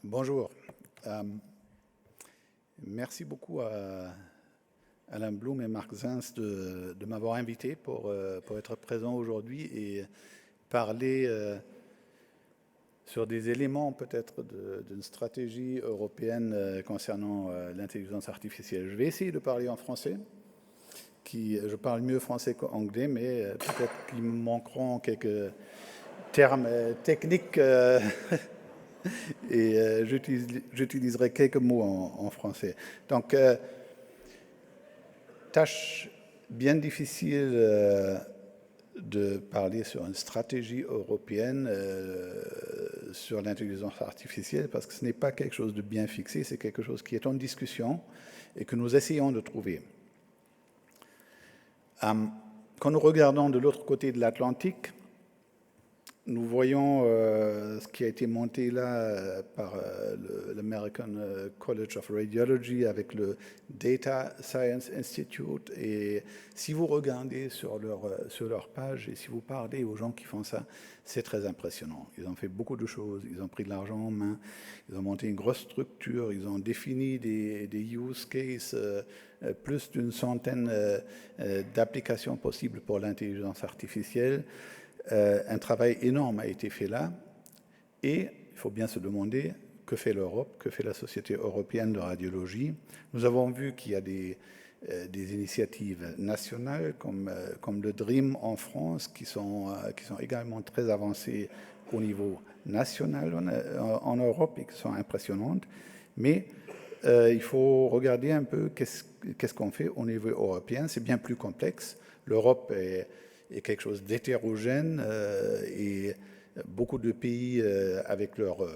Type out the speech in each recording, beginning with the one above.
Bonjour. Merci beaucoup à Alain Blum et Marc Zins de m'avoir invité pour être présent aujourd'hui et parler sur des éléments peut-être d'une stratégie européenne concernant l'intelligence artificielle. Je vais essayer de parler en français. Je parle mieux français qu'anglais, mais peut-être qu'il me manqueront quelques termes techniques et j'utiliserai quelques mots en français. Donc, tâche bien difficile de parler sur une stratégie européenne sur l'intelligence artificielle parce que ce n'est pas quelque chose de bien fixé, c'est quelque chose qui est en discussion et que nous essayons de trouver. Quand nous regardons de l'autre côté de l'Atlantique, nous voyons ce qui a été monté là par l'American College of Radiology avec le Data Science Institute. Et si vous regardez sur leur page et si vous parlez aux gens qui font ça, c'est très impressionnant. Ils ont fait beaucoup de choses, ils ont pris de l'argent en main, ils ont monté une grosse structure, ils ont défini des use cases, plus d'une centaine d'applications possibles pour l'intelligence artificielle. Un travail énorme a été fait là et il faut bien se demander que fait l'Europe, que fait la Société européenne de radiologie. Nous avons vu qu'il y a des initiatives nationales comme le DREAM en France qui sont également très avancées au niveau national en Europe et qui sont impressionnantes. Mais il faut regarder un peu qu'est-ce qu'on fait au niveau européen. C'est bien plus complexe. L'Europe est quelque chose d'hétérogène et beaucoup de pays avec leur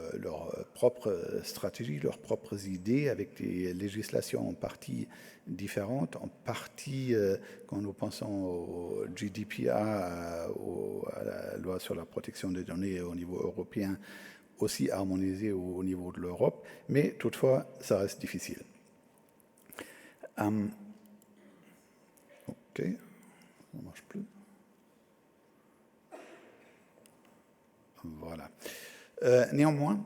propre stratégie, leurs propres idées, avec des législations en partie différentes, en partie, quand nous pensons au GDPR, à la loi sur la protection des données au niveau européen, aussi harmonisée au niveau de l'Europe, mais toutefois, ça reste difficile. OK, ça ne marche plus. Voilà. Néanmoins,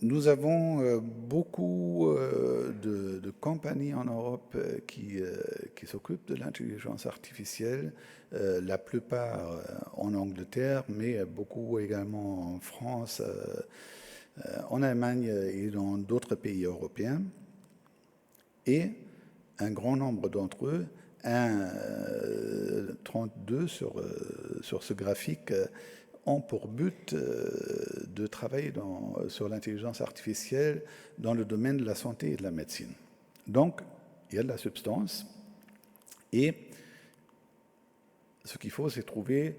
nous avons beaucoup de compagnies en Europe qui s'occupent de l'intelligence artificielle, la plupart en Angleterre, mais beaucoup également en France, en Allemagne et dans d'autres pays européens. Et un grand nombre d'entre eux, 32 sur ce graphique, ont pour but de travailler sur l'intelligence artificielle dans le domaine de la santé et de la médecine. Donc, il y a de la substance et ce qu'il faut, c'est trouver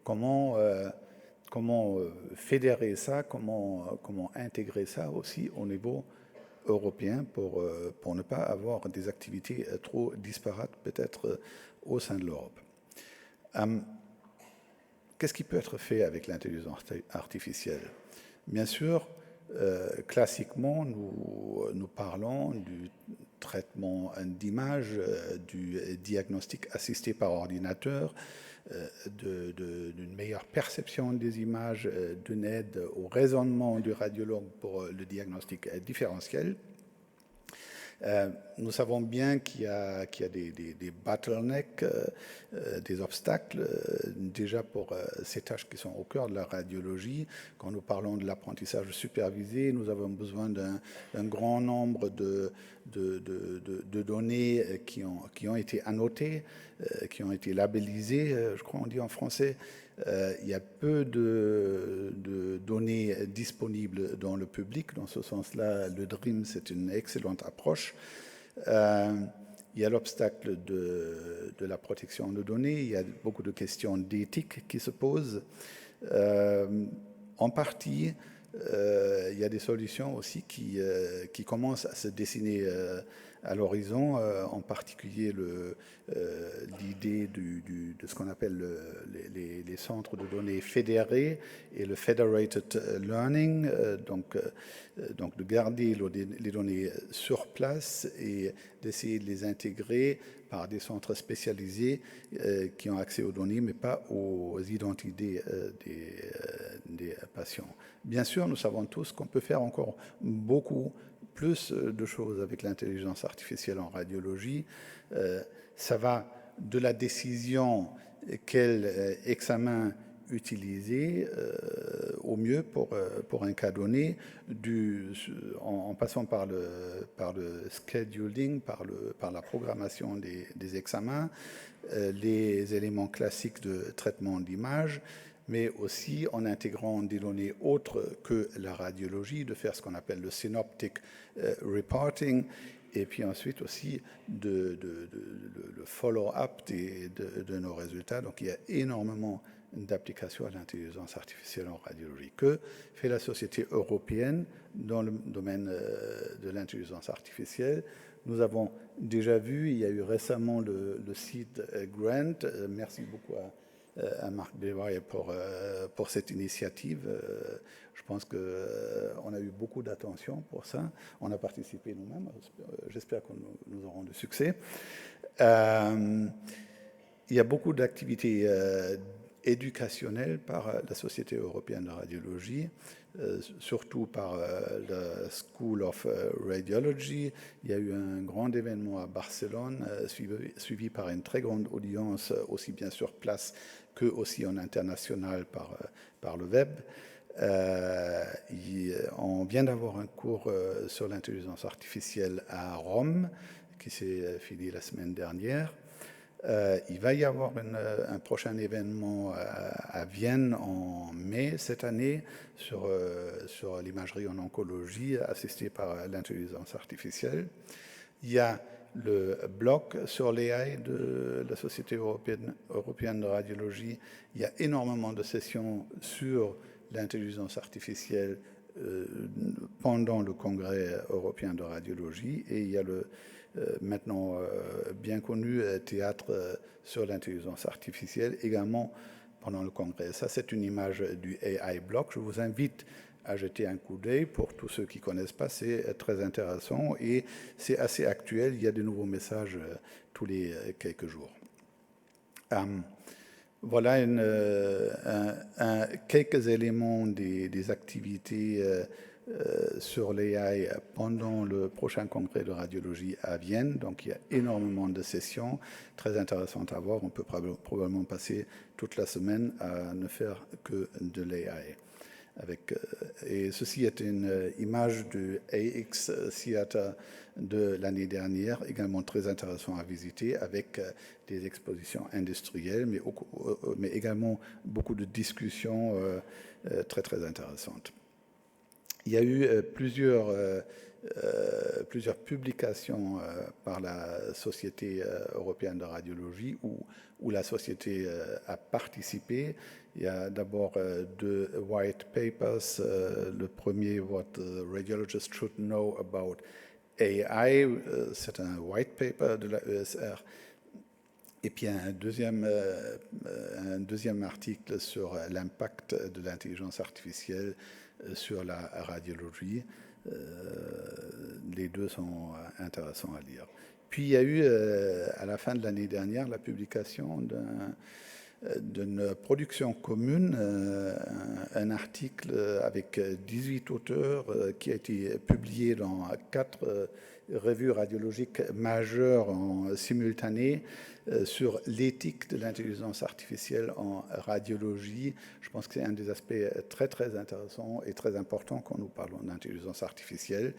comment fédérer ça, comment intégrer ça aussi au niveau européen pour ne pas avoir des activités trop disparates peut-être au sein de l'Europe. Qu'est-ce qui peut être fait avec l'intelligence artificielle? Bien sûr, classiquement, nous parlons du traitement d'images, du diagnostic assisté par ordinateur, d'une meilleure perception des images, d'une aide au raisonnement du radiologue pour le diagnostic différentiel. Nous savons bien qu'il y a des bottlenecks, des obstacles, déjà pour ces tâches qui sont au cœur de la radiologie. Quand nous parlons de l'apprentissage supervisé, nous avons besoin d'un grand nombre de données qui ont été annotées, qui ont été labellisées, je crois on dit en français. Il y a peu de données disponibles dans le public. Dans ce sens-là, le DREAM, c'est une excellente approche. Il y a l'obstacle de la protection de données. Il y a beaucoup de questions d'éthique qui se posent. En partie, il y a des solutions aussi qui commencent à se dessiner à l'horizon, en particulier l'idée de ce qu'on appelle les centres de données fédérés et le federated learning, donc de garder les données sur place et d'essayer de les intégrer par des centres spécialisés qui ont accès aux données, mais pas aux identités des patients. Bien sûr, nous savons tous qu'on peut faire encore beaucoup plus de choses avec l'intelligence artificielle en radiologie. Ça va de la décision quel examen utiliser au mieux pour un cas donné, en passant par le scheduling, par la programmation des examens, les éléments classiques de traitement d'image, mais aussi en intégrant des données autres que la radiologie, de faire ce qu'on appelle le synoptic reporting, et puis ensuite aussi le follow-up de nos résultats. Donc il y a énormément d'applications à l'intelligence artificielle en radiologie. Que fait la société européenne dans le domaine de l'intelligence artificielle? Nous avons déjà vu, il y a eu récemment le site Grant. Merci beaucoup à Marc Bévaille pour cette initiative. Je pense qu'on a eu beaucoup d'attention pour ça. On a participé nous-mêmes. J'espère que nous aurons du succès. Il y a beaucoup d'activités éducationnelles par la Société européenne de radiologie, surtout par la School of Radiology. Il y a eu un grand événement à Barcelone, suivi par une très grande audience, aussi bien sur place que aussi en international par le web. On vient d'avoir un cours sur l'intelligence artificielle à Rome, qui s'est fini la semaine dernière. Il va y avoir un prochain événement à Vienne en mai cette année sur l'imagerie en oncologie assistée par l'intelligence artificielle. Il y a le bloc sur l'AI de la Société européenne de radiologie. Il y a énormément de sessions sur l'intelligence artificielle pendant le Congrès européen de radiologie, et il y a le maintenant bien connu théâtre sur l'intelligence artificielle également pendant le Congrès. Ça, c'est une image du AI Block. Je vous invite à jeter un coup d'œil. Pour tous ceux qui ne connaissent pas, c'est très intéressant et c'est assez actuel. Il y a de nouveaux messages tous les quelques jours. Voilà quelques éléments des activités sur l'AI pendant le prochain congrès de radiologie à Vienne. Donc il y a énormément de sessions très intéressantes à voir. On peut probablement passer toute la semaine à ne faire que de l'AI. Et ceci est une image du AX Theater de l'année dernière, également très intéressant à visiter, avec des expositions industrielles, mais également beaucoup de discussions très, très intéressantes. Il y a eu plusieurs publications par la Société européenne de radiologie où la société a participé. Il y a d'abord deux white papers. Le premier, What the Radiologist Should Know About AI, c'est un white paper de la ESR. Et puis un deuxième article sur l'impact de l'intelligence artificielle sur la radiologie. Les deux sont intéressants à lire. Puis il y a eu, à la fin de l'année dernière, la publication d'une production commune, un article avec 18 auteurs qui a été publié dans 4 revues radiologiques majeures en simultané sur l'éthique de l'intelligence artificielle en radiologie. Je pense que c'est un des aspects très, très intéressants et très importants quand nous parlons d'intelligence artificielle.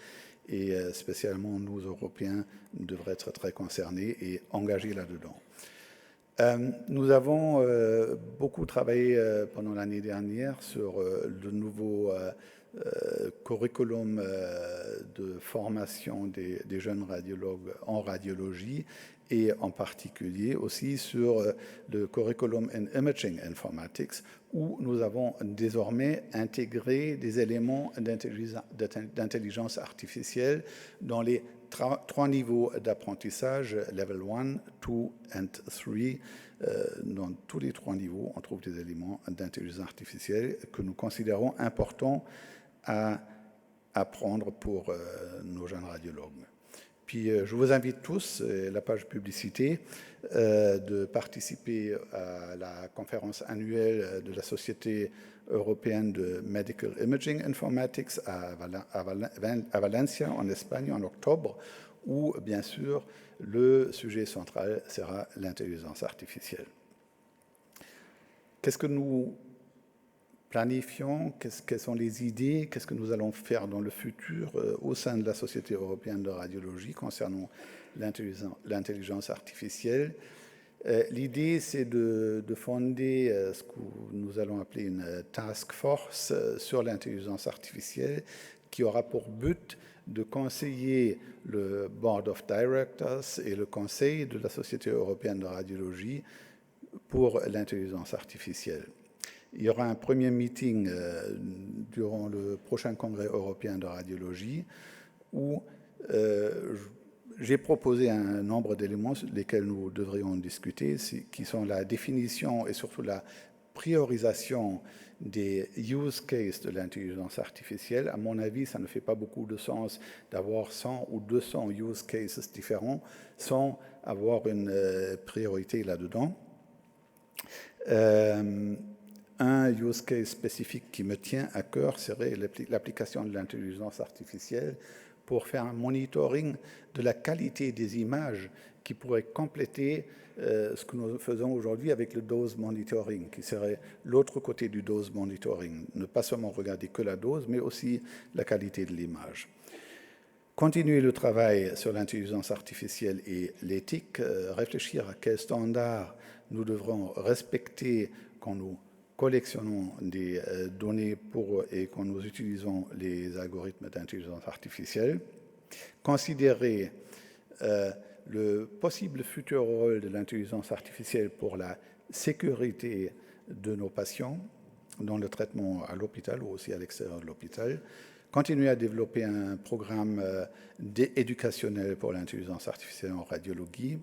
Et spécialement, nous, Européens, devraient être très concernés et engagés là-dedans. Nous avons beaucoup travaillé pendant l'année dernière sur le nouveau curriculum de formation des jeunes radiologues en radiologie, et en particulier aussi sur le Curriculum in Imaging Informatics, où nous avons désormais intégré des éléments d'intelligence artificielle dans les trois niveaux d'apprentissage, level 1, 2 and 3. Dans tous les trois niveaux, on trouve des éléments d'intelligence artificielle que nous considérons importants à apprendre pour nos jeunes radiologues. Puis je vous invite tous, la page publicité, de participer à la conférence annuelle de la Société européenne de Medical Imaging Informatics à Valencia, en Espagne, en octobre, où, bien sûr, le sujet central sera l'intelligence artificielle. Qu'est-ce que nous planifions, quelles sont les idées, qu'est-ce que nous allons faire dans le futur au sein de la Société européenne de radiologie concernant l'intelligence artificielle. L'idée, c'est de fonder ce que nous allons appeler une task force sur l'intelligence artificielle qui aura pour but de conseiller le Board of Directors et le Conseil de la Société européenne de radiologie pour l'intelligence artificielle. Il y aura un premier meeting durant le prochain congrès européen de radiologie où j'ai proposé un nombre d'éléments sur lesquels nous devrions discuter, qui sont la définition et surtout la priorisation des use cases de l'intelligence artificielle. À mon avis, ça ne fait pas beaucoup de sens d'avoir 100 ou 200 use cases différents sans avoir une priorité là-dedans. Un use case spécifique qui me tient à cœur serait l'application de l'intelligence artificielle pour faire un monitoring de la qualité des images qui pourrait compléter ce que nous faisons aujourd'hui avec le dose monitoring, qui serait l'autre côté du dose monitoring. Ne pas seulement regarder que la dose, mais aussi la qualité de l'image. Continuer le travail sur l'intelligence artificielle et l'éthique, réfléchir à quels standards nous devrons respecter quand nous collectionnons des données et quand nous utilisons les algorithmes d'intelligence artificielle, considérer le possible futur rôle de l'intelligence artificielle pour la sécurité de nos patients dans le traitement à l'hôpital ou aussi à l'extérieur de l'hôpital, continuer à développer un programme éducationnel pour l'intelligence artificielle en radiologie,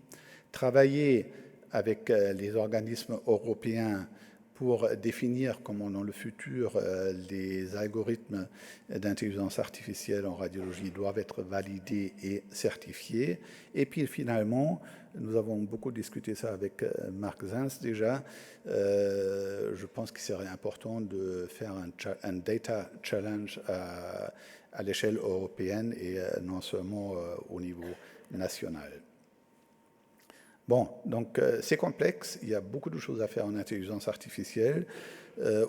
travailler avec les organismes européens pour définir comment dans le futur les algorithmes d'intelligence artificielle en radiologie doivent être validés et certifiés. Et puis finalement, nous avons beaucoup discuté ça avec Marc Zins déjà, je pense qu'il serait important de faire un data challenge à l'échelle européenne et non seulement au niveau national. Bon, donc c'est complexe, il y a beaucoup de choses à faire en intelligence artificielle.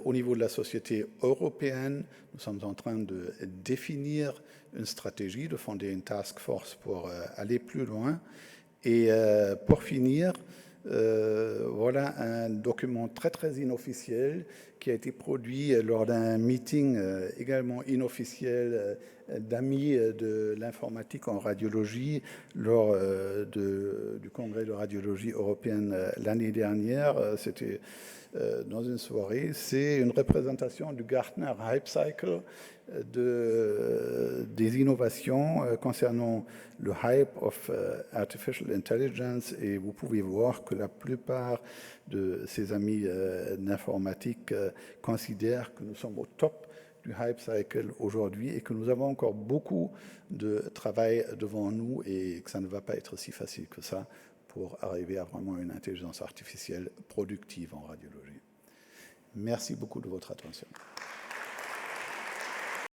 Au niveau de la société européenne, nous sommes en train de définir une stratégie, de fonder une task force pour aller plus loin. Et pour finir, voilà un document très très inofficiel qui a été produit lors d'un meeting également inofficiel d'amis de l'informatique en radiologie lors du congrès de radiologie européenne l'année dernière. C'était dans une soirée. C'est une représentation du Gartner Hype Cycle des innovations concernant le hype of artificial intelligence, et vous pouvez voir que la plupart de ces amis d'informatique considèrent que nous sommes au top du hype cycle aujourd'hui et que nous avons encore beaucoup de travail devant nous et que ça ne va pas être si facile que ça pour arriver à vraiment une intelligence artificielle productive en radiologie. Merci beaucoup de votre attention.